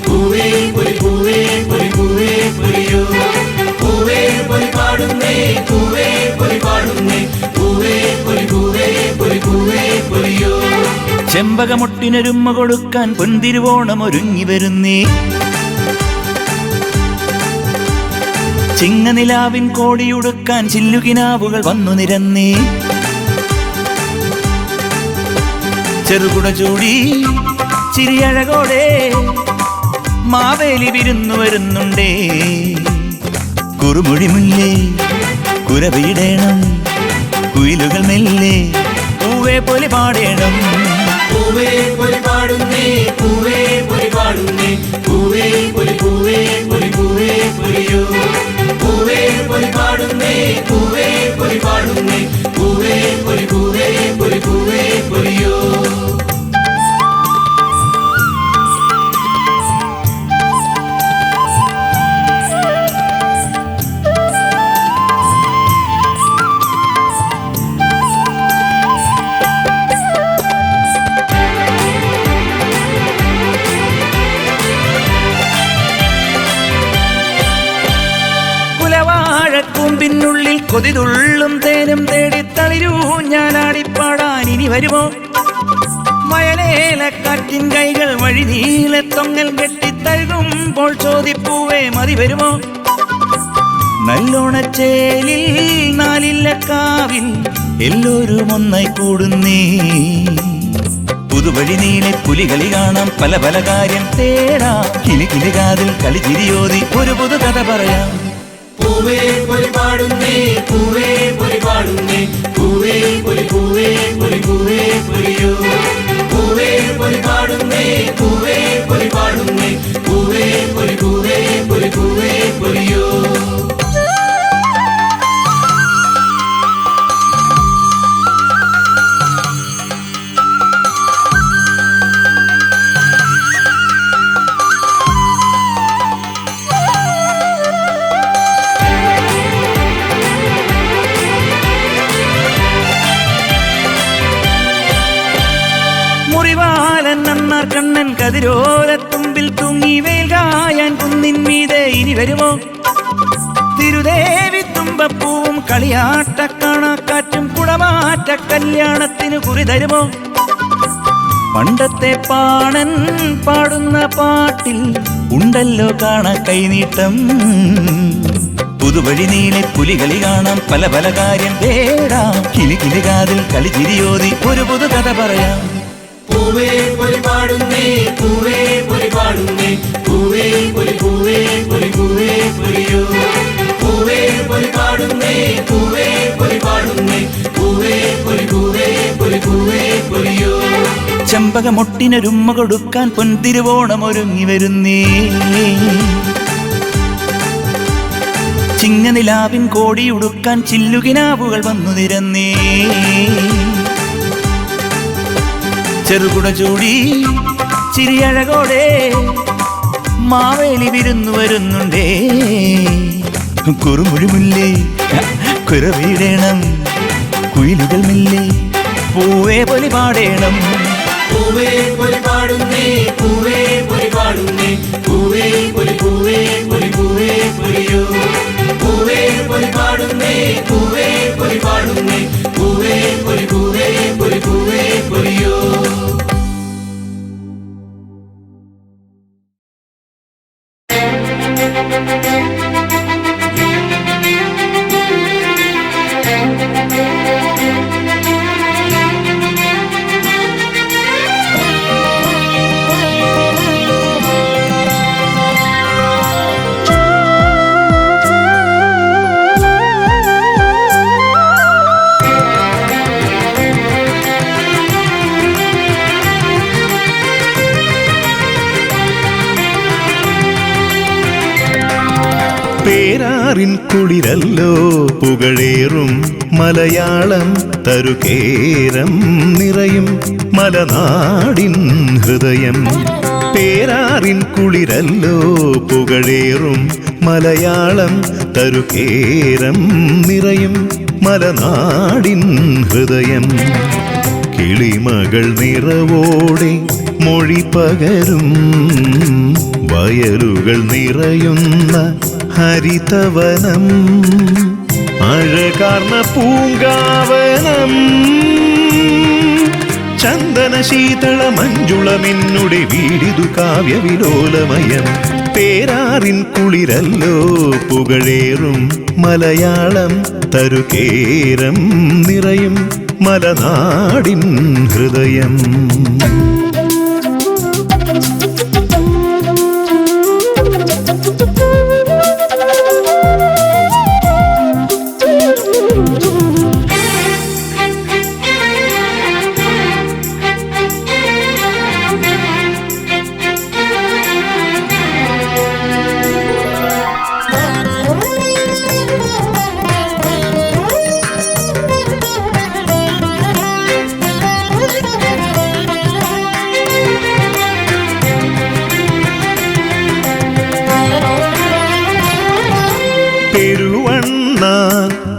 പൂവേ പൊലി പൂവേ പൊലി പൂവേ പൊലിയോ പൂവേ പൊലി പാടുന്നേ പൂവേ പൊലി പാടുന്നേ പൂവേ പൊലി പൂവേ പൊലി പൂവേ പൊലിയോ ചെമ്പകമൊട്ടിനൊരുമ്മ കൊടുക്കാൻ പൊന്തിരുവോണം ഒരുങ്ങി വരുന്നേ ചിങ്ങനിലാവിൻ കോടിയുടുക്കാൻ ചില്ലുകിനാവുകൾ വന്നു നിരന്നേ ചെറുകുട ചൂടി ചിരിയഴകോടെ മാവേലി വിരുന്നു വരുന്നുണ്ടേ കുറുമൊഴി മുല്ലേ കുരവീടേണം കുയിലുകൾ മെല്ലെ പൂവേ പൊലി പാടേണം പൂവേ പൊലി പാടുന്നേ പൂവേ പൊലി പാടുന്നേ പൂവേ പൊലി പൂവേ പൊലി പൂവേ പൊലിയോ പൂവേ പൊലി പാടുന്നേ പൂവേ പൊലി പാടുന്നേ പൂവേ പൊലി പൂവേ പൊലി പൂവേ പൊലിയോ കൂമ്പിനുള്ളിൽ കൊതിതുള്ളും തേനും തേടി തളിരൂ ഞാനാടിപ്പാടാൻ ഇനി വരുമോ വയലേലക്കാറ്റിൻ കൈകൾ വഴി നീലത്തൊങ്ങൽ കെട്ടിത്തഴുകുമ്പോൾ ചോദിപ്പൂവേ മതി വരുമോ നല്ലോണച്ചേലിൽ നാലില്ലക്കാവിൽ എല്ലാവരും ഒന്നായി കൂടുന്നേ പുതുവഴി നീലെ പുലികളി കാണാം പല പല കാര്യം തേടാം കിളി കിളി കാതിൽ കളി ചിരിയോതി ഒരു പുതു കഥ പറയാം പൂവേ പൊലി പാടുന്നേ പൂവേ പൊലി പാടുന്നേ പൂവേ പൊലി പൂവേ പൊലി പൂവേ പൊലിയോ പൂവേ പൊലി പാടുന്നേ പൂവേ പൊലി പാടുന്നേ പൂവേ പൊലി പൂവേ പൊലി പൂവേ പൊലിയോ കണ്ണൻ കതിരോരത്തുമ്പിൽ തൂങ്ങി വേൽകായാൻ കുന്നിൻ മീതെ ഇനി വരുമോ തിരുദേവി തുമ്പപ്പൂവും കളിയാട്ടക്കാണാക്കാറ്റും കുടമാറ്റ കല്യാണത്തിന് കുറി തരുമോ പണ്ടത്തെ പാണൻ പാടുന്ന പാട്ടിൽ ഉണ്ടല്ലോ കാണാ കൈനീട്ടം പുതുവഴി നീലെ പുലികളി കാണാം പല പല കാര്യം തേടാം കിളി കിളി കാതിൽ കളി ചിരിയോതി ഒരു പുതു കഥ പറയാം പൂവേ പൊലി പാടുന്നേ പൂവേ പൊലി പാടുന്നേ പൂവേ പൊലി പൂവേ പൊലി പൂവേ പൊലിയോ പൂവേ പൊലി പാടുന്നേ പൂവേ പൊലി പാടുന്നേ പൂവേ പൊലി പൂവേ പൊലി പൂവേ പൊലിയോ ചെമ്പകമൊട്ടിനൊരുമ്മ കൊടുക്കാൻ പൊന്തിരുവോണം ഒരുങ്ങി വരുന്നേ ചിങ്ങനിലാവിൻ കോടിയുടുക്കാൻ ചില്ലുകിനാവുകൾ വന്നു നിരന്നേ ചെറുകുട ചൂടി ചിരിയഴകോടെ മാവേലി വിരുന്നു വരുന്നുണ്ടേ കുറുമൊഴി മുല്ലേ കുരവീടേണം കുയിലുകൾ മെല്ലെ പൂവേ പൊലി പാടേണം പൂവേ പൊലി പാടുന്നേ പൂവേ പൊലി പാടുന്നേ പൂവേ പൊലി പൂവേ പൊലി പൂവേ പൊലിയോ പൂവേ പൊലി പാടുന്നേ പൂവേ പൊലി പാടുന്നേ പൂവേ പൊലി പൂവേ പൊലി പൂവേ പൊലിയോ പേരാറിൻ കുളിരല്ലോ പുകഴേറും മലയാളം തരുകേരം നിറയും മലനാടിൻ ഹൃദയം. പേരാറിൻ കുളിരല്ലോ പുകഴേറും മലയാളം തരുകേരം നിറയും മലനാടിൻ ഹൃദയം. കിളിമകൾ നിറവോടെ മൊഴി പകരും വയലുകൾ നിറയുന്ന ഹരിതവനം, അഴകാർന്ന പൂങ്കാവനം, ചന്ദന ശീതള മഞ്ജുളമെന്നുടെ വീടിതു കാവ്യവിലോലമയം. പേരാറിൻ കുളിരല്ലോ പുകഴേറും മലയാളം, തരുകേരം നിറയും മലനാടിൻ ഹൃദയം.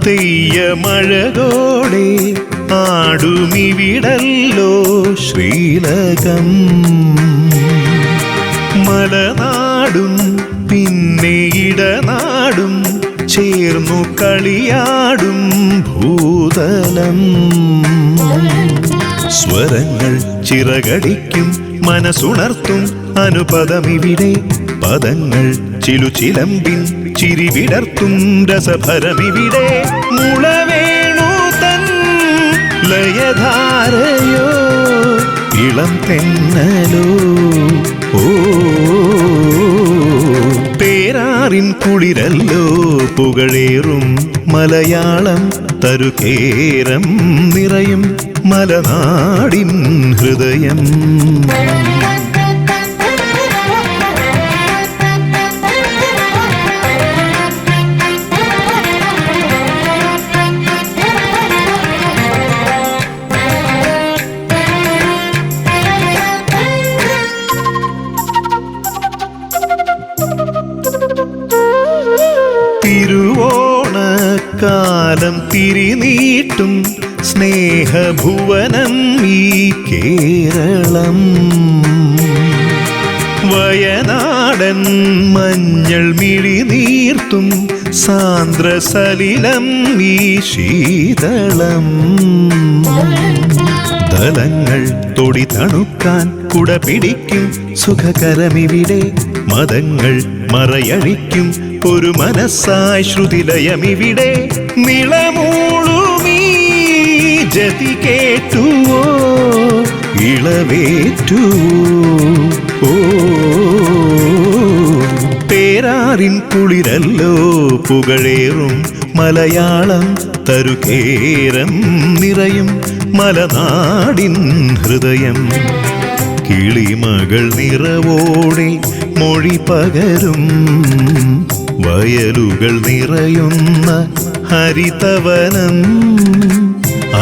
തെയ്യമഴകോടെ ആടുമിവിടല്ലോ ശ്രീലകം, മലനാടും പിന്നെ ഇടനാടും ചേർന്നു കളിയാടും ഭൂതലം. സ്വരങ്ങൾ ചിറകടിക്കും മനസ്സുണർത്തും അനുപദമിവിടെ, പദങ്ങൾ ചിലുചിലമ്പിൻ ചിരിവിടർത്തും രസഭരമിവിടെ. മുളവേണു തൻ ലയധാരയോ ഇളം തെന്നലോ, ഓ പേരാറിൻ കുളിരല്ലോ പുകഴേറും മലയാളം, തരുകേരം നിറയും മലനാടിൻ ഹൃദയം. തിരുവോണക്കാലം തിരിനീട്ടും സ്നേഹഭുവനം ഈ കേരളം, വയനാടൻ മഞ്ഞൾ മിഴിനീർത്തും സാന്ദ്രസലിലം ഈ ശീതളം. തലങ്ങൾ തൊടി തണുക്കാൻ കുട പിടിക്കും സുഖകരമിവിടെ, മതങ്ങൾ മറയഴിക്കും ഒരു മനസ്സായി ശ്രുതിലയമിവിടെ. നിളമൂളുമീ ജതി കേട്ടുവോ ഇളവേറ്റുവോ, ഓ പേരാറിൻ കുളിരല്ലോ പുകഴേറും മലയാളം, തരുകേരം നിറയും മലനാടിൻ ഹൃദയം. കിളിമകൾ നിറവോടെ മൊഴി പകരും വയലുകൾ നിറയുന്ന ഹരിതവനം,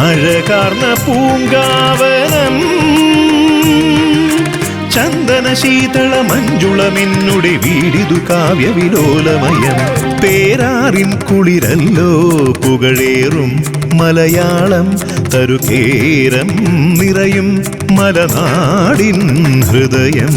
അഴകാർന്ന പൂങ്കാവനം, ചന്ദന ശീതള മഞ്ജുളമെന്നുടെ വീടിതു കാവ്യവിലോലമയം. പേരാറിൻ കുളിരല്ലോ പുകഴേറും മലയാളം, തരുകേരം നിറയും മലനാടിൻ ഹൃദയം.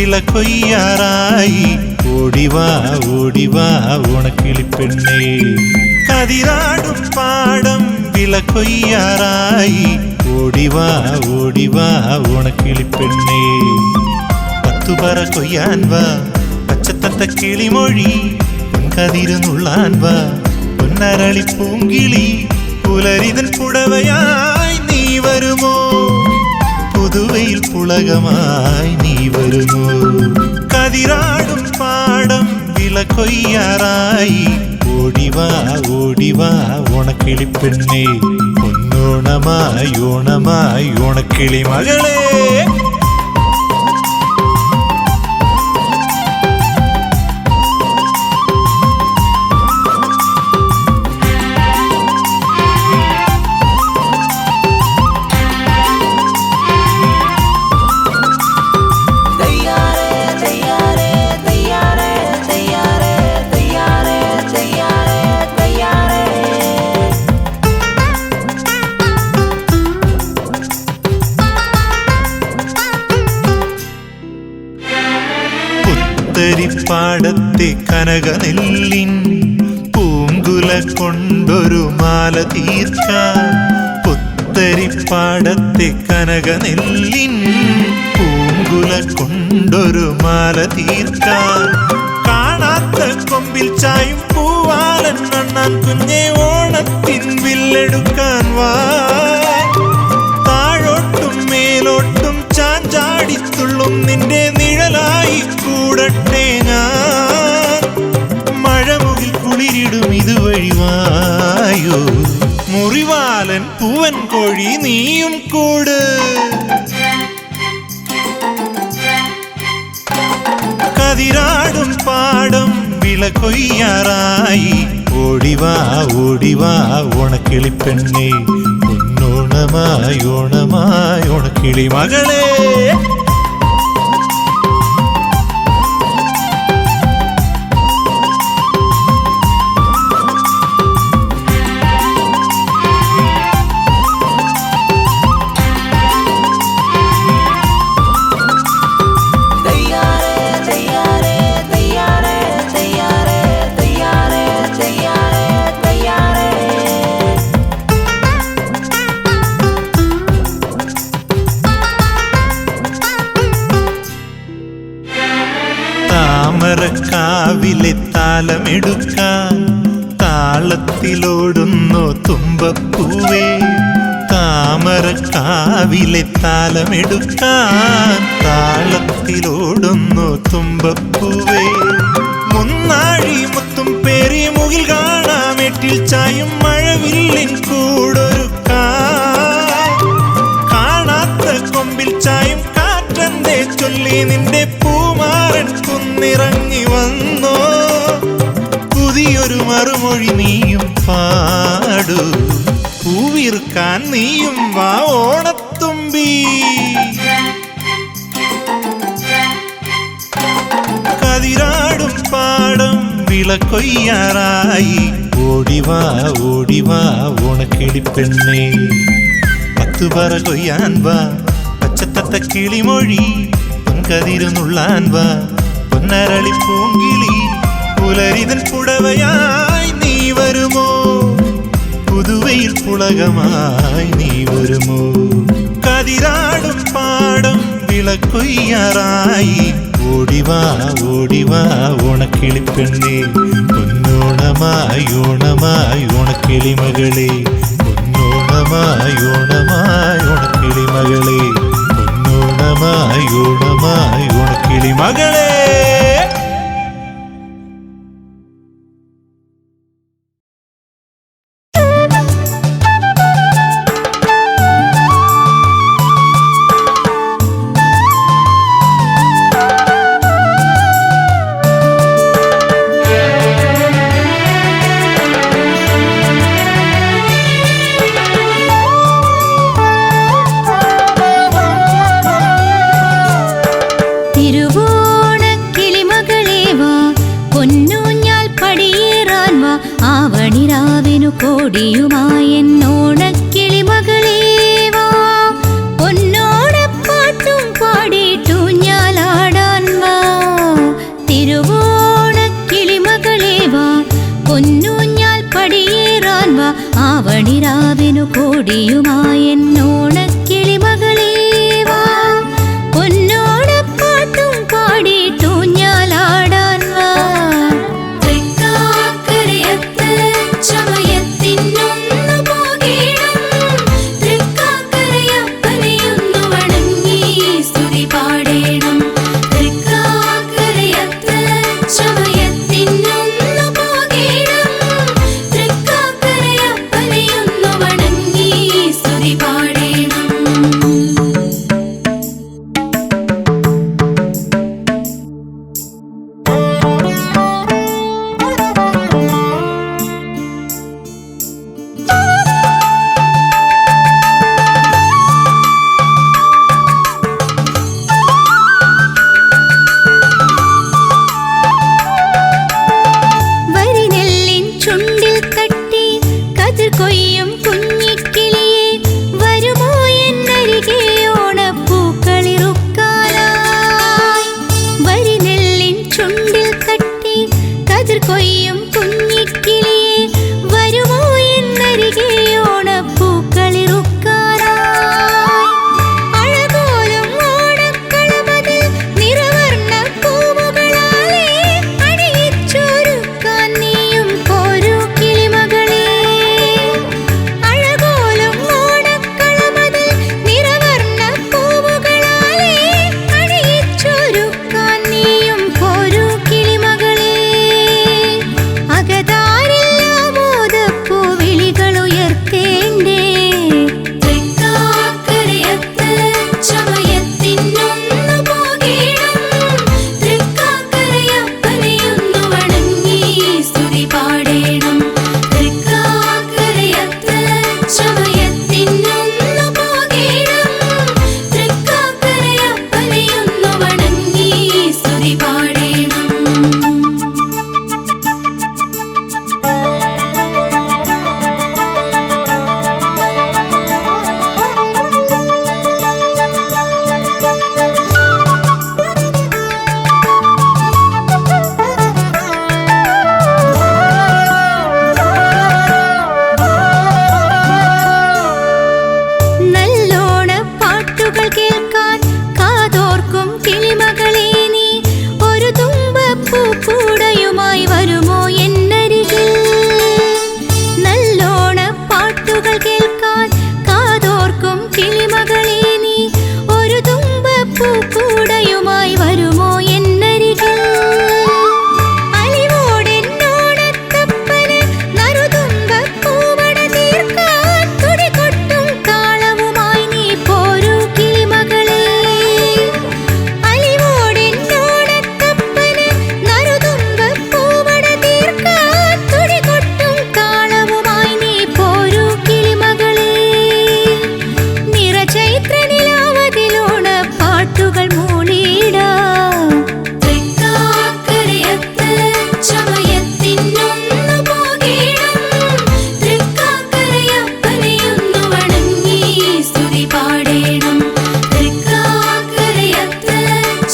വില കൊയ്യാറായി. ഓടിവാ ഓടിവാ ഓണക്കിളിപ്പെണ്ണേ. കതിരാടും പാടം വില കൊയ്യാറായി. ഓടിവാ ഓടിവാ ഓണക്കിളിപ്പെണ്ണേ. പത്തുപറ കൊയ്യാൻ വാ പച്ചത്തത്ത കിളിമൊഴി. കതിരുന്നുള്ളാൻ വാ പൊന്നരളി പൂങ്കിളി. പുലരിതൻ പുടവയായി നീ വരുമോ? പുതുവയിൽ പുളകമായി നീ വരുമോ? കതിരാടും പാടം വില കൊയ്യാറായി. ഓടിവാ ഓടിവാ ഓണക്കിളിപ്പെണ്ണേ. പൊന്നോണമായി ഓണമായി ഓണക്കിളി മകളെ. പാടത്തെ കനകനെല്ലിൻ പൂങ്കുല കൊണ്ടൊരു മാല തീർക്കാൻ. പുത്തരിപ്പാടത്തെ കനകനെല്ലിൻ പൂങ്കുല കൊണ്ടൊരു മാല തീർക്കാൻ. കാണാത്ത കൊമ്പിൽ ചായും പൂവാലൻ അണ്ണാൻ കുഞ്ഞെ ഓണത്തിൻ വില്ലെടുക്കാൻ വാ. താഴോട്ടും മേലോട്ടും ചാഞ്ചാടിത്തുള്ളും നിന്റെ നിഴലായി കൂടട്ടെ ഞാൻ. മഴമുകിൽ കുളിരിടും ഇതുവഴി വായോ. മുറിവാലൻ പൂവൻ കോഴി നീയും കൂട്. കതിരാടും പാടം വില കൊയ്യാറായി. ഓടിവാ ഓടിവാ ഓണക്കിളിപ്പെണ്ണേ. പൊന്നോണമായി ഓണമായി ഓണക്കിളി മകളെ. താമരക്കാവിലെ താലമെടുക്കാൻ താളത്തിലോടുന്നു തുമ്പപ്പൂവേ. താമരക്കാവിലെ താലമെടുക്കാൻ താളത്തിലോടുന്നു തുമ്പപ്പൂവേ. മുന്നാഴി മുത്തും പേരി മുകിൽ കാണാമെട്ടിൽ ചായും മഴവില്ലിൻ കൂടൊരുക്കാൻ. കാണാത്ത കൊമ്പിൽ ചായും കാറ്റന്റെ ചൊല്ലി നിന്റെ പൂമാരൻ കുന്നിറങ്ങി വന്നോ. പുതിയൊരു മറുമൊഴി നീയും പാടു. പൂവിറുക്കാൻ നീയും വാ ഓണത്തുമ്പി. കതിരാടും പാടം വില കൊയ്യാറായി. ഓടിവാ ഓടിവാ ഓണക്കിളിപ്പെണ്ണേ. പത്തുപറ കൊയ്യാൻ വാ പച്ചത്തത്ത കിളിമൊഴി. പൊൻകതിരുന്നുള്ളാൻ വാ പൊന്നരളി പൂങ്കിളി. പുലരിതൻ പുടവയായി നീ വരുമോ? പുതുവയിൽ പുളകമായി നീ വരുമോ? കതിരാടും പാടം വില കൊയ്യാറായി. ഓടിവാ ഓടിവാ ഓണക്കിളിപ്പെണ്ണേ. പൊന്നോണമായി ഓണമായി ഓണക്കിളി മകളെ. പൊന്നോണമായി ഓണമായി ഓണക്കിളി മകളെ. പൊന്നോണമായി ഓണമായി ഓണക്കിളി മകളെ. കോടിയുമായെന്നോണക്കിളി മകളേവാ. പൊന്നോണപ്പാട്ടും പാടിയിട്ടു ഞാലാടാൻ വാ. ആവണിരാവിനു കോടിയുമായെന്നോണക്കിളിമകളേ വാ പൊന്നോണപ്പാട്ടും പാടിയിട്ടു ഞാലാടാൻ വാ തൃക്കാക്കരയത്ത് ചമയത്തിനൊന്നു പോകേണം തൃക്കാക്കരയപ്പനെയൊന്നു വണങ്ങി സ്തുതി പാടേണം തൃക്കാക്കരയത്ത് ചമയത്തിനൊന്നു പോകേണം തൃക്കാക്കരയപ്പനെയൊന്നു വണങ്ങി സ്തുതി പാടേണം. വരിനെല്ലിൻ ചുണ്ടിൽ തട്ടി കതിർ കൊയ്യും കുഞ്ഞിക്കിളിയെ വരുമോ എന്നരികെ ഓണപ്പൂക്കളിറുക്കാനായി വരിനെല്ലിൻ ചുണ്ടിൽ തട്ടി കതിർ കൊയ്യും കുഞ്ഞിക്കിളിയെ വരുമോ എന്നരികെ ഓണപ്പൂക്കളിറുക്കാനായി അഴകോലും ഓണക്കളമതിൽ നിറവർണ്ണ പൂവുകളാലേ അണിയിച്ചൊരുക്കാൻ നീയും പോരൂ കിളിമകളേ അഴകോലും ഓണക്കളമതിൽ നിറവർണ്ണ പൂവുകളാലേ അണിയിച്ചൊരുക്കാൻ നീയും പോരൂ കിളിമകളേ അകതാരില്ലാമോദപ്പൂ വിളികളുയർത്തേണ്ടേ തൃക്കാക്കരയത്ത് ചമയത്തിനൊന്നു പോകേണം തൃക്കാക്കരയപ്പനെയൊന്നു വണങ്ങി സ്തുതി പാടേണം തൃക്കാക്കരയത്ത് ചമയത്തിനൊന്നു പോകേണം തൃക്കാക്കരയപ്പനെയൊന്നു വണങ്ങി സ്തുതി പാടേണം. നല്ലോണ പാട്ടുകൾ കേൾക്കാൻ കാതോർക്കും കിളിമകളേ നീ ഒരു തുമ്പപ്പൂ കൂടയുമായി വരുമോ എന്നരികിൽ നല്ലോണ പാട്ടുകൾ കേൾക്കാൻ കാതോർക്കും കിളിമകളേ നീ ഒരു തുമ്പപ്പൂ കൂടയുമായി വരുമോ എന്നരികിൽ അലിവോടെന്നോണത്തപ്പന് നറുതുമ്പപ്പൂവട തീർക്കാൻ തുടികൊട്ടും താളവുമായി നീ പോരൂ കിളിമകളേ അലിവോടെന്നോണത്തപ്പന് നറുതുമ്പപ്പൂവട തീർക്കാൻ തുടികൊട്ടും താളവുമായി നീ പോരൂ കിളിമകളേ നിറചൈത്രനിലാവതിലോണ പാട്ടുകൾ മൂളിയിടാം തൃക്കാക്കരയത്ത് ചമയത്തിനൊന്നു പോകേണം തൃക്കാക്കരയപ്പനെയൊന്നു വണങ്ങി സ്തുതി പാടേണം തൃക്കാക്കരയത്ത്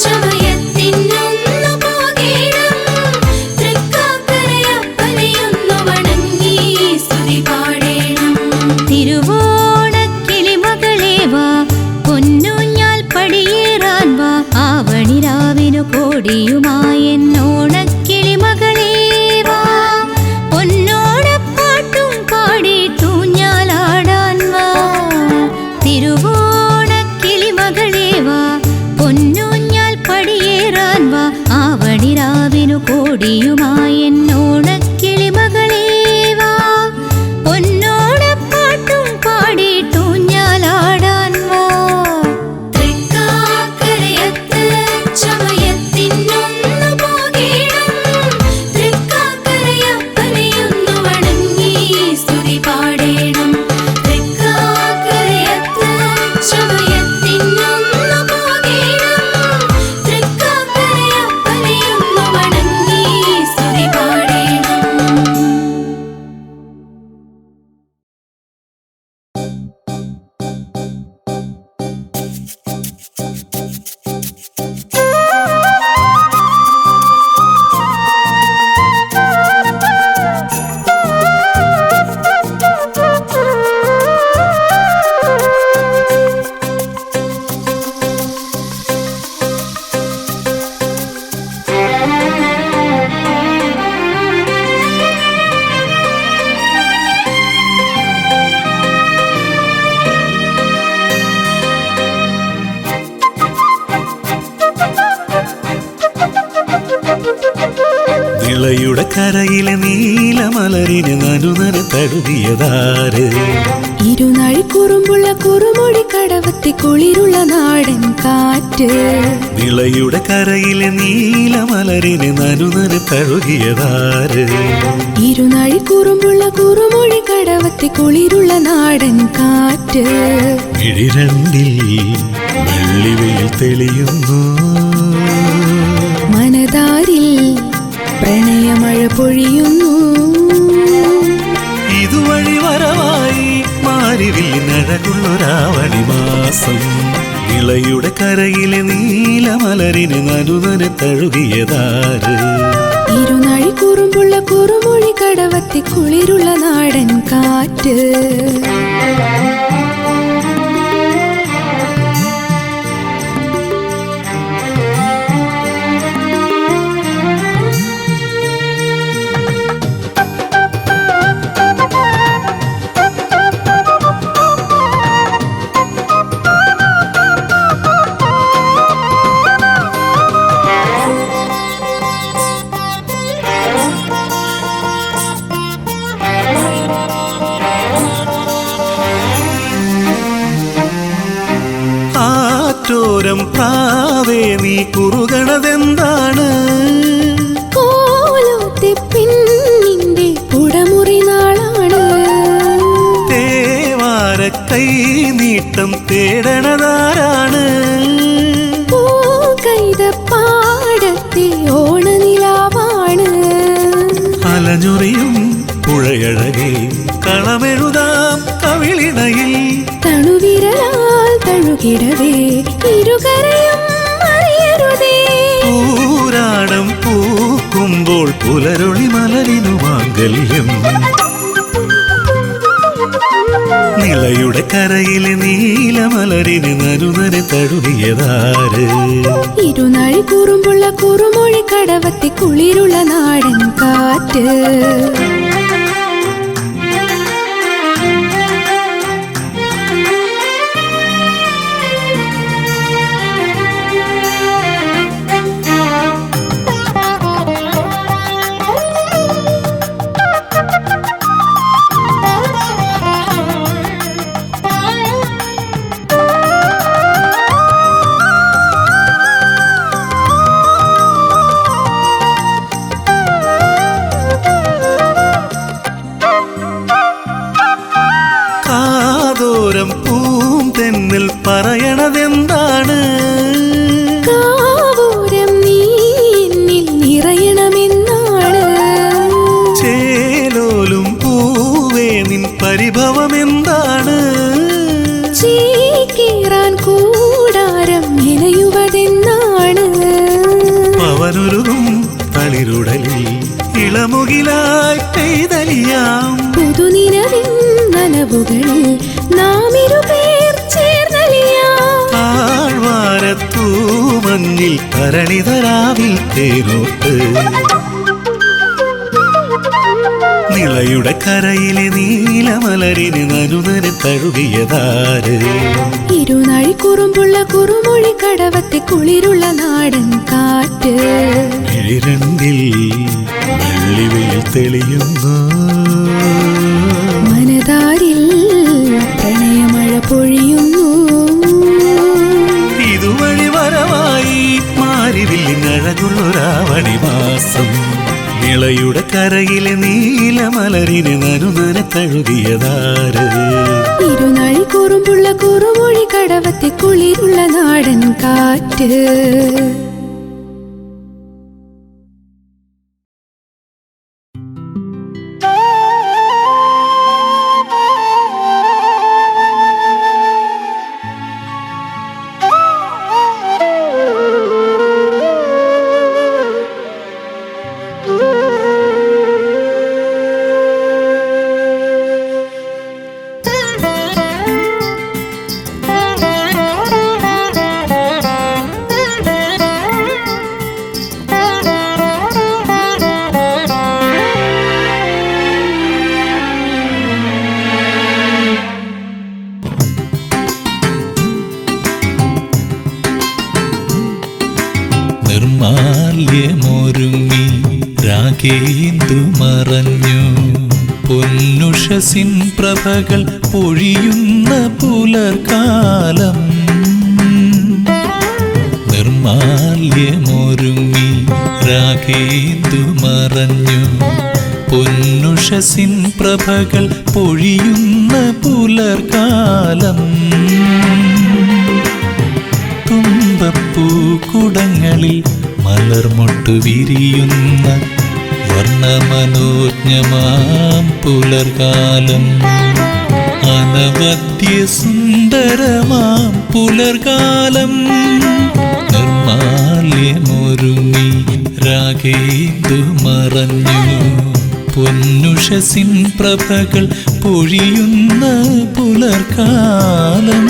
ചമയത്തിനൊന്നു പോകേണം തൃക്കാക്കരയപ്പനെയൊന്നു വണങ്ങി സ്തുതി പാടേണം. തിരുവോണക്കിളിമകളേ വാ പൊന്നൂഞ്ഞാൽ പടിയേറാൻ വാ ആവണിരാവിനു കോടിയുമായെന്നോണക്കിളിമകളേ വാ പൊന്നോണപ്പാട്ടും പാടിയിട്ടു ഞാലാടാൻ വാ തിരുവോണക്കിളിമകളേ വാ പൊന്നൂഞ്ഞാൽ പടിയേറാൻ വാ ആവണിരാവിനു കോടിയുമായെന്നോണക്കിളിമകളേ വാ പൊന്നോണപ്പാട്ടും പാടിയിട്ടു ഞാലാടാൻ വാ തൃക്കാക്കരയത്ത് ചമയത്തിനൊന്നു കരയിലെ നീലമലരിന് നനുനന തഴുകിയതാര് ഇരുനാഴിക്കുറുമ്പുള്ള കുറുമൊഴി കടവത്തി കുളിരുള്ള നാടൻ കാറ്റ് നിളയുടെ കരയിലെ നീലമലരിന് നനുനന തഴുകിയതാര് ഇരുനാഴിക്കുറുമ്പുള്ള കുറുമൊഴി കടവത്തി കുളിരുള്ള നാടൻ കാറ്റ് ഇഴിരണ്ടിൽ വെള്ളിവെയിൽ തെളിയുന്നു മനതാരിൽ പ്രണയമഴ പൊഴിയുന്നു ഇതുവഴി വരവായി മാരിവില്ലഴകുള്ളൊരാവണി മാസം നിളയുടെ കരയിലെ നീലമലരിന് നനുനന തഴുകിയതാര് ഇരുനാഴിക്കുറുമ്പുള്ള കുറുമൊഴി കടവത്തി കുളിരുള്ള നാടൻ കാറ്റ് ആറ്റോരം പ്രാവേ നീ കുറുകണതെന്താണ് കോലോത്തെ പെണ്ണിന്റെ പുടമുറി നാളാണ് തേവാര കൈ നീട്ടം തേടണതാരാണ് പൂകൈത പാടത്തെ ഓണനിലാവാണ് അലഞ്ഞുറിയും പുഴയഴകെ കളമെഴുതാം കവിളിണയിൽ തണുവിരലാൽ തഴുകിടവേ ഇരുകരയും അറിയരുതേ പൂരാടം പൂക്കുമ്പോൾ പുലരൊളി മലരിനു മാംഗല്യം നിളയുടെ കരയിലെ നീലമലരിന് നനുനന തഴുകിയതാര് ഇരുനാഴിക്കുറുമ്പുള്ള കുറുമൊഴി കടവത്തി കുളിരുള്ള നാടൻ കാറ്റ് കാതോരം പൂന്തെന്നിൽ പറയണതെന്താണ് കാവൂരം നീ എന്നിൽ നിറയണമെന്നാണ് ചേലോലും പൂവേ നിൻ പരിഭവമെന്താണ് ചീക്കീറാൻ കൂടാരം നിലയുവതെന്നാണ് പവനൊരുകും തളിരുടലിൽ ഇളമുകിലായി പെയ്തലിയാം പുതുനിലവിൻ നനവുകളിൽ നാം ഇരുപേർ ചേർന്നലിയാം താഴ്വാരത്തൂ മഞ്ഞിൽ തരണിതരാവിൽ തേനോട്ട് നിളയുടെ കരയിലെ നീലമലരിന് നനുനന തഴുകിയതാര് ഇരുനാഴിക്കുറുമ്പുള്ള കുറുമൊഴി കടവത്തി കുളിരുള്ള നാടൻ കാറ്റ് ഇഴിരണ്ടിൽ വെള്ളിവെയിൽ തെളിയുന്നു മനതാരിൽ പ്രണയമഴ പൊഴിയുന്നു ഇതുവഴി വരവായി മാരിവില്ലഴകുള്ളൊരാവണി മാസം നിളയുടെ കരയിലെ നീലമലരിന് നനുനന തഴുകിയതാര് ഇരുനാഴിക്കുറുമ്പുള്ള കുറുമൊഴി കടവത്തി കുളിരുള്ള നാടൻ കാറ്റ് രാഗേന്ദു മറഞ്ഞു. പൊന്നുഷസിൻ പ്രഭകൾ പൊഴിയുന്ന പുലർക്കാലം. നിർമാല്യമൊരുങ്ങി രാഗേന്ദു മറഞ്ഞു. പൊന്നുഷസിൻ പ്രഭകൾ പൊഴിയുന്ന പുലർക്കാലം. തുമ്പപ്പൂക്കുടങ്ങളിൽ മലർമൊട്ടു വിരിയുന്ന വർണ്ണമനോജ്ഞമാം പുലർകാലം. അനവദ്യ സുന്ദരമാം പുലർകാലം. നിർമാല്യമൊരുങ്ങി രാഗേന്ദു മറഞ്ഞു. പൊന്നുഷസിൻ പ്രഭകൾ പൊഴിയുന്ന പുലർകാലം.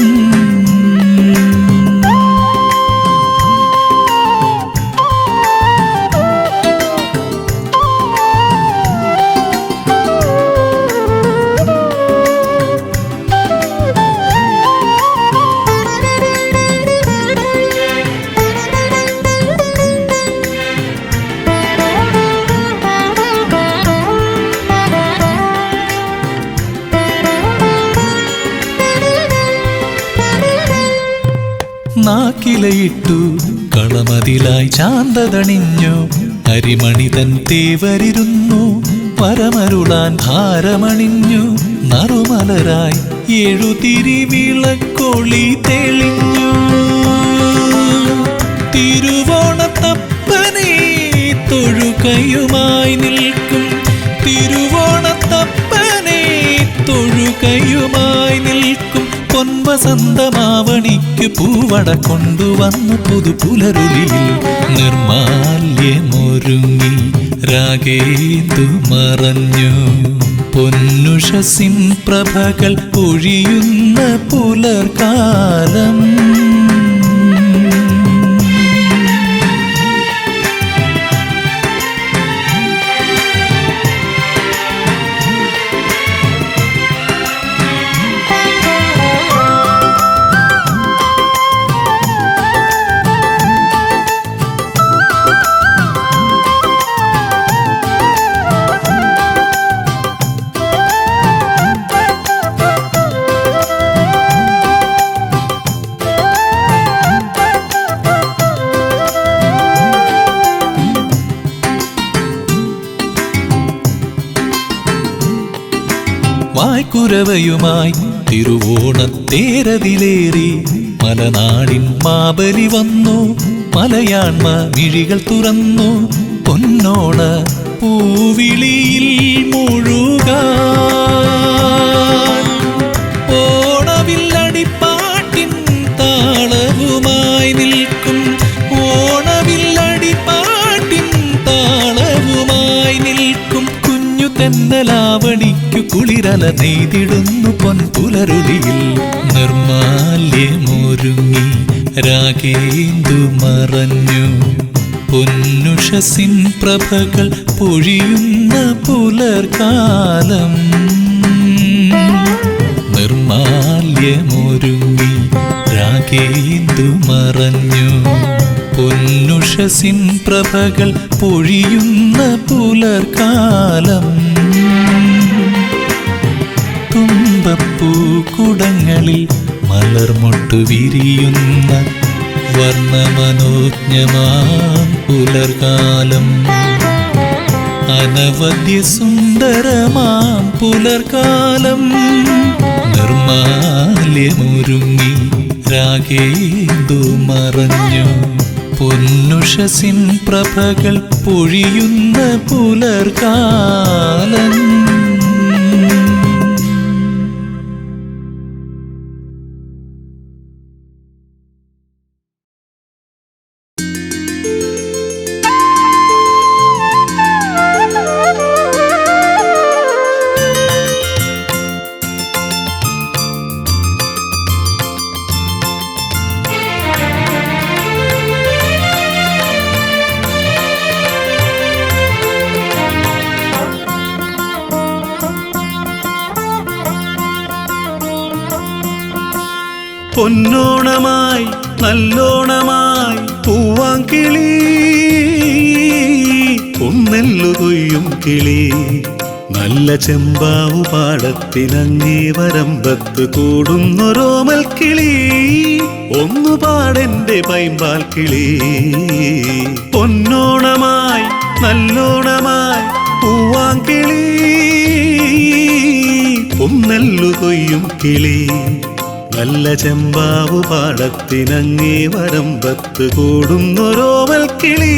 നാക്കിലയിട്ടു കളമതിലായി ചാന്തതണിഞ്ഞു. അരിമണിതൻ തേവരിരുന്നു. പരമരുളാൻ ഭാരമണിഞ്ഞു. നറുമലരായി എഴുതിരി വിളക്കൊളി തെളിഞ്ഞു. തിരുവോണത്തപ്പനെ തൊഴുകയുമായി നിൽക്കും. തിരുവോണത്തപ്പനെ തൊഴുകയുമായി നിൽക്കും. പൊൻവസന്തമാവണിക്ക് പൂവട കൊണ്ടുവന്നു പുതുപുലരുളിയിൽ. നിർമാല്യമൊരുങ്ങി രാഗേന്ദു മറഞ്ഞു. പൊന്നുഷസിൻ പ്രഭകൾ പൊഴിയുന്ന പുലർകാലം. വായ്ക്കുരവയുമായി തിരുവോണത്തേരതിലേറി മലനാടിൻ മാബലി വന്നു. മലയാൺമ മിഴികൾ തുറന്നു. പൊന്നോണ പൂവിളിയിൽ മുഴുകാൻ. ഓണവില്ലടിപ്പാട്ടിൻ താളവുമായി നിൽക്കും. ഓണവില്ലടിപ്പാട്ടിൻ താളവുമായി നിൽക്കും. കുഞ്ഞു തെന്നലാവണിക്കു കുളിരല നെയ്തിടുന്നു പൊൻപുലരുളിയിൽ. നിർമാല്യമൊരുങ്ങി രാഗേന്ദു മറഞ്ഞു. പൊന്നുഷസിൻ പ്രഭകൾ പൊഴിയുന്ന പുലർകാലം. നിർമാല്യമൊരുങ്ങി രാഗേന്ദു മറഞ്ഞു. പൊന്നുഷസിൻ പ്രഭകൾ പൊഴിയുന്ന പുലർകാലം. തുമ്പപ്പൂക്കുടങ്ങളിൽ മലർമൊട്ടു വിരിയുന്ന വർണ്ണമനോജ്ഞമാം പുലർകാലം. അനവദ്യ സുന്ദരമാം പുലർകാലം. നിർമാല്യമൊരുങ്ങി രാഗേന്ദു മറഞ്ഞു. പൊന്നുഷസിൻ പ്രഭകൾ പൊഴിയുന്ന പുലർകാലം. പൊന്നോണമായി നല്ലോണമായി പൂവാങ്കിളി പൊന്നെല്ലു കൊയ്യും കിളി നല്ല ചെമ്പാവു പാടത്തിനങ്ങേ വരമ്പത്ത് കൂടുന്നൊരോമൽ കിളി ഒന്നു പാടെന്റെ പൈമ്പാൽ കിളി പൊന്നോണമായി നല്ലോണമായി പൂവാങ്കിളി പൊന്നെല്ലു കൊയ്യും കിളി നല്ല ചെമ്പാവു പാടത്തിനങ്ങേ വരമ്പത്ത് കൂടുന്നൊരോമൽ കിളി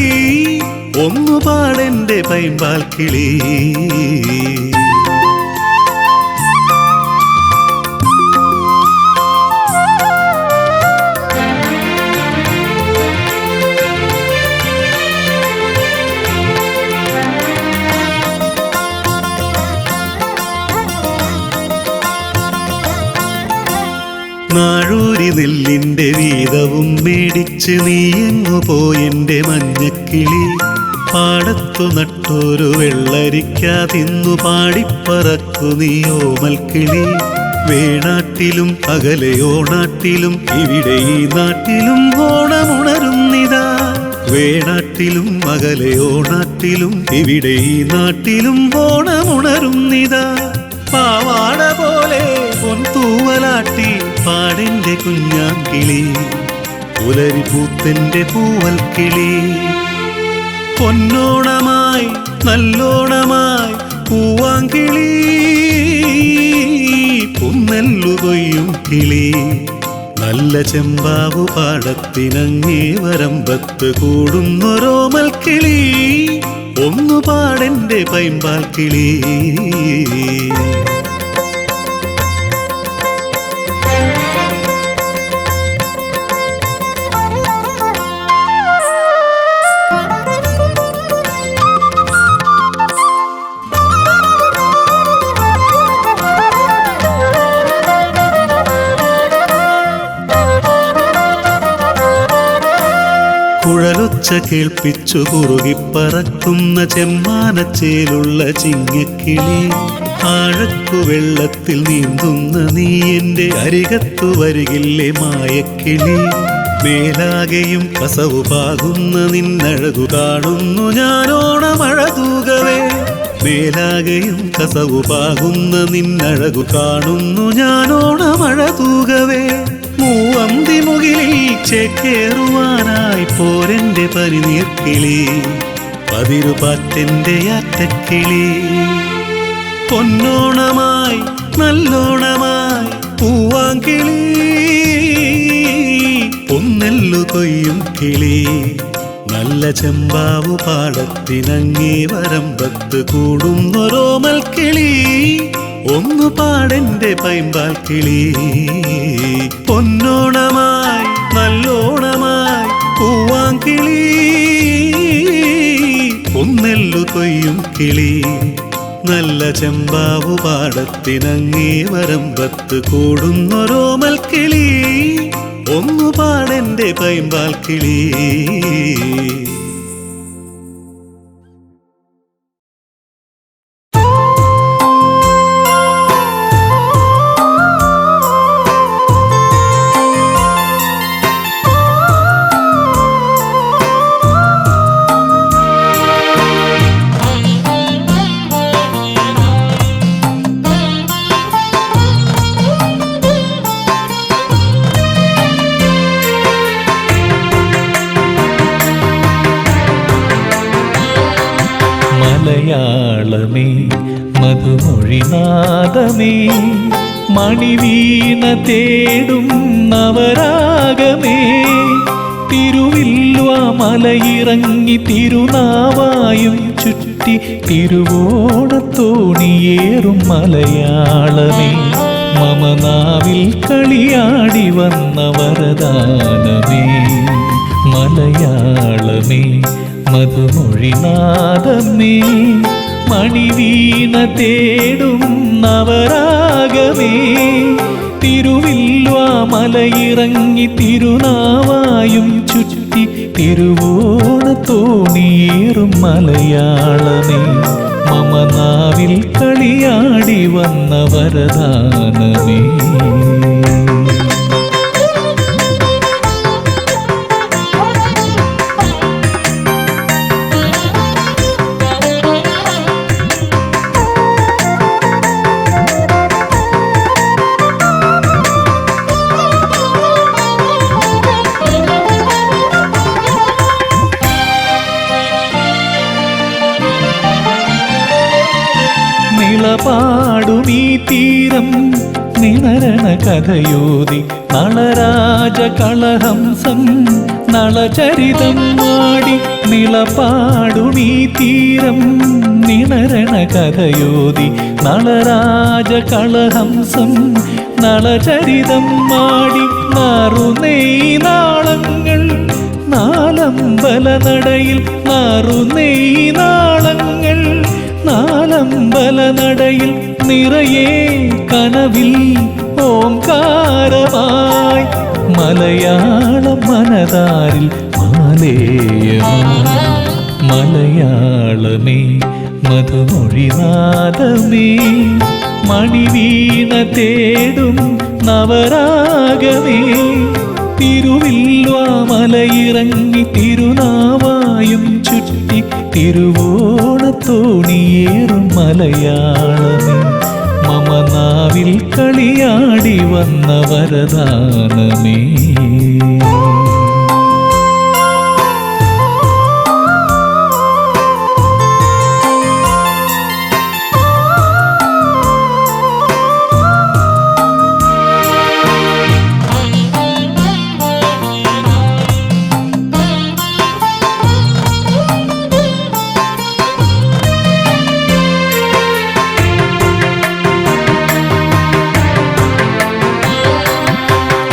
ഒന്നു പാടെന്റെ പൈമ്പാൽ കിളി നാഴൂരി നെല്ലിന്റെ വീതവും മേടിച്ച് നീയെങ്ങു പോയെന്റെ മഞ്ഞക്കിളി പാടത്തു നട്ടൊരു വെള്ളരിക്കാതിന്നു പാടിപ്പറക്കു നീയോമൽക്കിളി വേണാട്ടിലും അകലെയോണാട്ടിലും ഇവിടെ ഈ നാട്ടിലും ഓണമുണരുന്നിതാ വേണാട്ടിലും അകലെയോണാട്ടിലും ഇവിടെ ഈ നാട്ടിലും ഓണമുണരുന്നിതാ പാവാട പോലെ പൊൻതൂവലാട്ടി പാടെന്റെ കുഞ്ഞാങ്കിളി പുലരി പൂത്തെന്റെ പൂവൽ കിളി പൊന്നോണമായി നല്ലോണമായി പൂവാങ്കിളി പൊന്നെല്ലു കൊയ്യും കിളി നല്ല ചെമ്പാവു പാടത്തിനങ്ങേ വരമ്പത്ത് കൂടുന്നൊരോമൽ കിളി ഒന്നു പാടെന്റെ പൈമ്പാൽ കിളി കുഴലൊച്ച കേൾപ്പിച്ചു കുറുകിപ്പറക്കുന്ന ചെമ്മാനച്ചേലുള്ള ചിങ്ങക്കിളി ആഴക്കു വെള്ളത്തിൽ നീന്തുന്ന നീ എന്റെ അരികത്തു വരികില്ലേ മായക്കിളി മേലാകെയും കസവു പാകുന്ന നിന്നഴകു കാണുന്നു ഞാനോണമഴ തൂകവേ മേലാകെയും കസവു പാകുന്ന നിന്നഴകു കാണുന്നു ഞാനോണമഴ തൂകവേ മൂവന്തി മുകിലിൽ ചേക്കേറുവാനായി പോരെന്റെ പരിനീർക്കിളി പതിരുപാറ്റെന്റെ ആറ്റക്കിളി പൊന്നോണമായി നല്ലോണമായി പൂവാങ്കിളി പൊന്നെല്ലു കൊയ്യും കിളി നല്ല ചെമ്പാവു പാടത്തിനങ്ങേ വരമ്പത്ത് കൂടുന്നൊരോമൽ കിളി ഒന്നു പാടെന്റെ പൈമ്പാൽ കിളി പൊന്നോണമായി നല്ലോണമായി പൂവാങ്കിളി പൊന്നെല്ലു കൊയ്യും കിളി നല്ല ചെമ്പാവു പാടത്തിനങ്ങേ വരമ്പത്ത് കൂടുന്നൊരോമൽ കിളി ഒന്നു പാടെന്റെ പൈമ്പാൽ കിളി മലയാളമേ മധുമൊഴിനാദമേ മണിവീണ തേടും നവരാഗമേ തിരുവില്വ മലയിറങ്ങി തിരുനാവായും ചുറ്റി തിരുവോണത്തോണിയേറും മലയാളമേ മമനാവിൽ കളിയാടി വന്ന വരദാനമേ മലയാളമേ മധുമൊഴിനാദമേ മണിവീണ തേടും നവരാഗമേ തിരുവില്വ മലയിറങ്ങി തിരുനാവായും ചുറ്റി തിരുവോണത്തോണിയേറും മലയാളമേ മമനാവിൽ കളിയാടി വന്ന വരദാനമേ തീരം നിണരണ കഥയോതി നളരാജ കളഹംസം നളചരിതം വാടി നിളപാടുമീ തീരം നിണരണ കഥയോതി നളരാജ കളഹംസം നളചരിതം വാടി നാറുനെയ് നാളങ്ങൾ നാലമ്പല നടയിൽ നാറുനെയ് നാളങ്ങൾ നാലമ്പല നടയിൽ നിറയെ കനവിൽ ഓംകാരമായി മലയാളം മനതാരിൽ മാലേയമായി മലയാളമേ മധുമൊഴിനാദമേ മണിവീണ തേടും നവരാഗമേ തിരുവില്വാമലയിറങ്ങി തിരുനാവായും ചുറ്റി തിരുവോണത്തോണിയേറും മലയാളമേ മമ നാവിൽ കളിയാടി വന്ന വരദാനമേ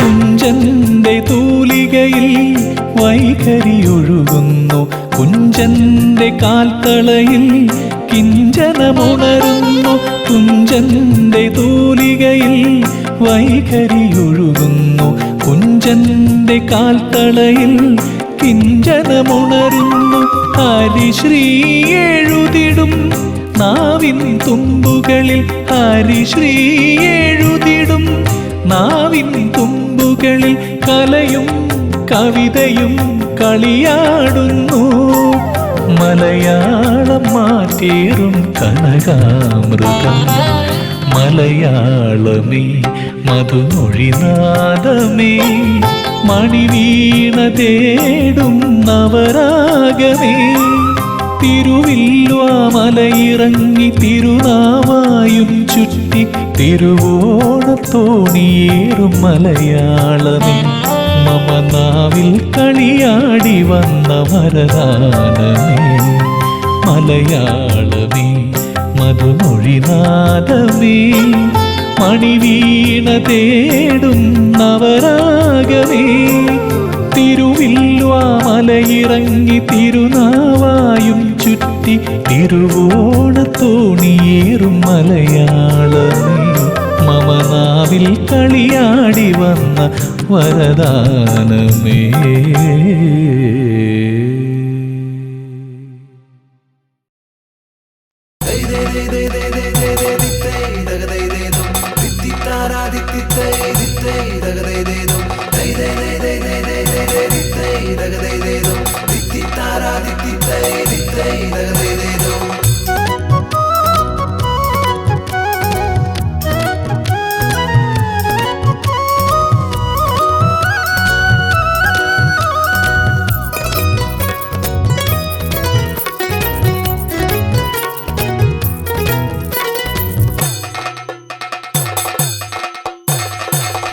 കുഞ്ചന്റെ തൂലികയിൽ വൈഖരിയൊഴുകുന്നു കുഞ്ചന്റെ കാൽത്തളയിൽ കിഞ്ചനമുണരുന്നു കുഞ്ചന്റെ തൂലികയിൽ വൈഖരിയൊഴുകുന്നു കുഞ്ചന്റെ കാൽത്തളയിൽ കിഞ്ചനമുണരുന്നു ഹരിശ്രീ എഴുതിടും നാവിൻ തുമ്പുകളിൽ ഹരിശ്രീ എഴുതിടും നാവിൻ തുമ്പുകളിൽ കലയും കവിതയും കളിയാടുന്നു മലയാളം മാറ്റേറും കനകാമൃതം മലയാളമേ മധുമൊഴിനാദമേ മണിവീണ തേടും നവരാഗമേ തിരുവില്വാമലയിറങ്ങി തിരുനാവായും ചുറ്റി തിരുവോണത്തോണിയേറും മലയാളമേ മമ നാവിൽ കളിയാടി വന്ന വരദാനമേ മലയാളമേ മധുമൊഴിനാദമേ മണിവീണ തേടും നവരാഗമേ തിരുവില്വാമലയിറങ്ങി തിരുനാവായും ചുറ്റി തിരുവോണത്തോണിയേറും മലയാളമേ മമ നാവിൽ കളിയാടി വന്ന വരദാനമേ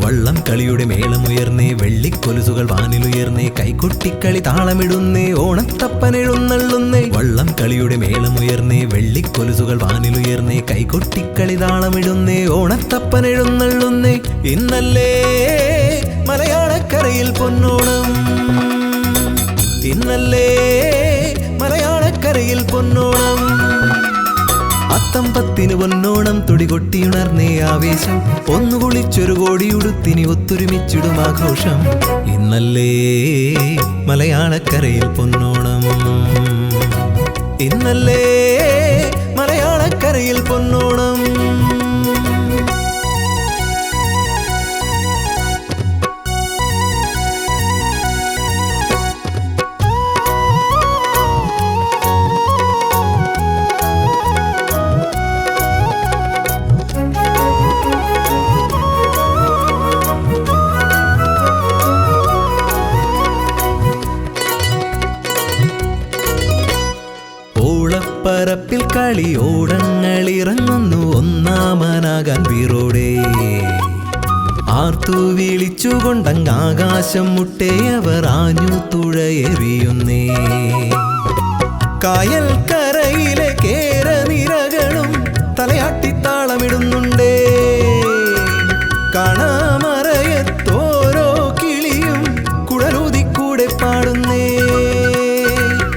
വള്ളം കളിയുടെ മേളമുയർന്നേ വെള്ളിക്കൊലുസുകൾ വാനിലുയർന്നേ കൈകൊട്ടിക്കളി താളമിടുന്നേ ഓണത്തപ്പനെഴുന്നള്ളുന്നേ വള്ളം കളിയുടെ മേളമുയർന്നേ വെള്ളിക്കൊലുസുകൾ വാനിലുയർന്നേ കൈകൊട്ടിക്കളി താളമിടുന്നേ ഓണത്തപ്പനെഴുന്നള്ളുന്നേ ഇന്നല്ലേ മലയാളക്കരയിൽ പൊന്നോണം ഇന്നല്ലേ മലയാളക്കരയിൽ പൊന്നോണം അത്തമ്പത്തിന് പൊന്നോണം തുടികൊട്ടിയുണർന്നേ ആവേശം ഒന്നു കുളിച്ചൊരു കോടിയുടുത്തിനി ഒത്തൊരുമിച്ചിടും ആഘോഷം ഇന്നല്ലേ മലയാളക്കരയിൽ പൊന്നോണം ഇന്നല്ലേ മലയാളക്കരയിൽ പൊന്നോണം പരപ്പിൽ കളിയോടങ്ങളിറങ്ങുന്നു ഒന്നാമനാകാൻ കാത്തു വിളിച്ചുകൊണ്ടങ്ങാകാശം മുട്ടേയവർ ആഞ്ഞു തുഴയെറിയുന്നേ. കായൽ കരയിലെ കേരനിരകളും തലയാട്ടിത്താളമിടുന്നുണ്ടേ. കാണാമറയത്തോരോ കിളിയും കുഴലൂതിക്കൂടെ പാടുന്നേ.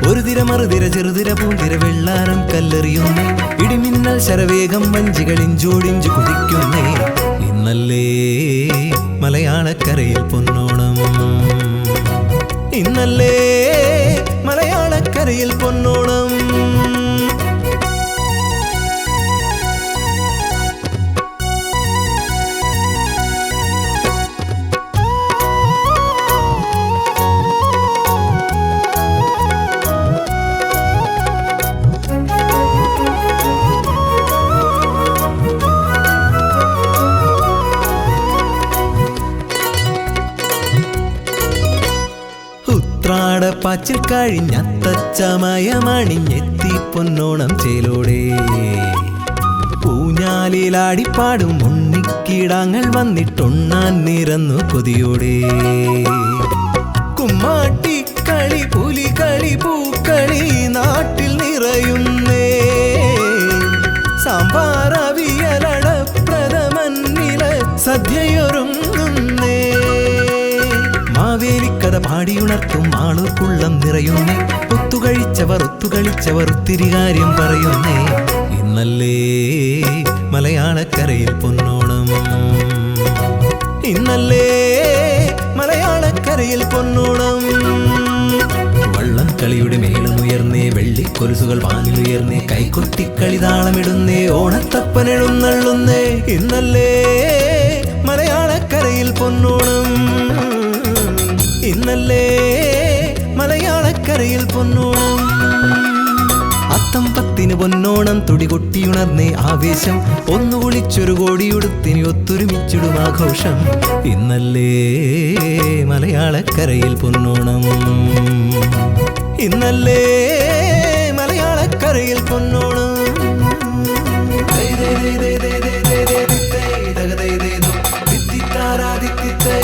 ഒരു തിര മറുതിര ചെറുതിര പൂന്തിര വെള്ളാരം കല്ലെറിയുന്നേ. ഇടിമിന്നൽ ശരവേഗം വഞ്ചികളിഞ്ചോടിഞ്ചു കുതിക്കുന്നേ. ഇന്നല്ലേ മലയാളക്കരയിൽ പൊന്നോണം, ഇന്നല്ലേ മലയാളക്കരയിൽ പൊന്നോണം. പാച്ചിൽ കഴിഞ്ഞത്തച്ചമയമണിഞ്ഞെത്തി പൊന്നോണം ചേലോടെ. ഊഞ്ഞാലിലാടിപ്പാടും ഉണ്ണിക്കിടാങ്ങൾ വന്നിട്ടൊണ്ണാൻ നിറന്നു കൊതിയോടെ. കുമ്മാട്ടിക്കളി പുലികളി പൂക്കളി നാട്ടിൽ നിറയുന്നേ. സാമ്പാറവിയലട പ്രഥമന്നില സദ്യയൊരുങ്ങുന്നേ. മാവേലിക്കഥ പാടിയുണർത്തും ആളുക്കുള്ളം നിറയുന്നേ. ഒത്തുകളിച്ചവർ ഒത്തുകളിച്ചവർ ഒത്തിരി കാര്യം പറയുന്നേ. ഇന്നല്ലേ മലയാളക്കരയിൽ പൊന്നോണം, ഇന്നല്ലേ മലയാളക്കരയിൽ പൊന്നോണം. വള്ളം കളിയുടെ മേളമുയർന്നേ, വെള്ളിക്കൊലുസുകൾ വാനിലുയർന്നേ, കൈകൊട്ടിക്കളി താളമിടുന്നേ, ഓണത്തപ്പനെഴുന്നള്ളുന്നേ. ഇന്നല്ലേ മലയാളക്കരയിൽ പൊന്നോണം, ഇന്നല്ലേ മലയാളക്കരയിൽ പൊന്നോണം. അത്തം പത്തിന് പൊന്നോണം തുടികൊട്ടിയുണർന്നേ ആവേശം. ഒന്നു കുളിച്ചൊരു കോടിയുടുത്തിനി ഒത്തൊരുമിച്ചിടും ആഘോഷം. ഇന്നല്ലേ മലയാളക്കരയിൽ പൊന്നോണം, ഇന്നല്ലേ മലയാളക്കരയിൽ പൊന്നോണം. ിത്താരാദിത്തേ